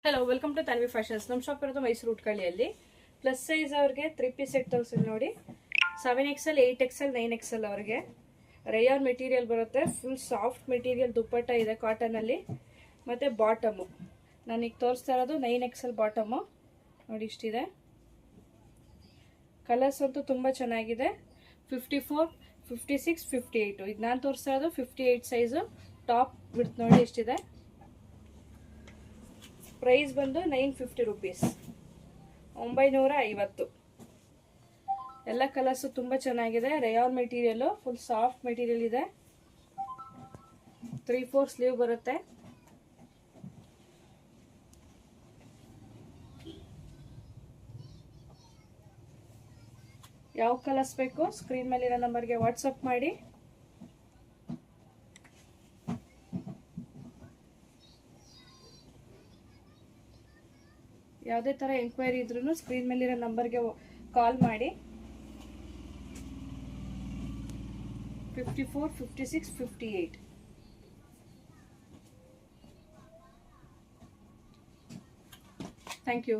Hello, welcome to Tanvi fashions. ನಮ್ಮ shop ಇರೋದು Mysuru ಉಟ್ಕಳ್ಳಿಯಲ್ಲಿ. Plus size ಅವ್ರಿಗೆ 3 ಪೀಸ್ ಸೆಟ್ ತೋರಿಸಿದ್ ನೋಡಿ. 7XL, 8XL, 9XL ಅವ್ರಿಗೆ ರೇಯಾನ್ ಮೆಟೀರಿಯಲ್ ಬರುತ್ತೆ. ಫುಲ್ ಸಾಫ್ಟ್ ಮೆಟೀರಿಯಲ್, ದುಪ್ಪಟ್ಟ ಇದೆ ಕಾಟನ್ ಅಲ್ಲಿ. ಮತ್ತೆ ಬಾಟಮು ನಾನೀಗ ತೋರಿಸ್ತಾ ಇರೋದು 9XL ಬಾಟಮು ನೋಡಿ. ಇಷ್ಟಿದೆ. ಕಲರ್ಸ್ ಅಂತೂ ತುಂಬಾ ಚೆನ್ನಾಗಿದೆ. 54, 56, 58. ಈಗ ನಾನು ತೋರಿಸ್ತಾ ಇರೋದು 58 ಸೈಜು. ಟಾಪ್ ಬಿಡ್ತು ನೋಡಿ ಎಷ್ಟಿದೆ. ಪ್ರೈಸ್ ಬಂದು 950 ರುಪೀಸ್, 950. ಎಲ್ಲ ಕಲರ್ಸು ತುಂಬ ಚೆನ್ನಾಗಿದೆ. Rayon material, full soft material ಇದೆ. 3/4 ಸ್ಲೀವ್ ಬರುತ್ತೆ. ಯಾವ ಕಲರ್ಸ್ ಬೇಕು ಸ್ಕ್ರೀನ್ ಮೇಲಿರೋ ನಂಬರ್ಗೆ ವಾಟ್ಸಪ್ ಮಾಡಿ. ಯಾವುದೇ ಥರ ಎಂಕ್ವೈರಿ ಇದ್ರೂ ಸ್ಕ್ರೀನ್ ಮೇಲಿರೋ ನಂಬರ್ಗೆ ಕಾಲ್ ಮಾಡಿ. 54, 56, 58. Thank you.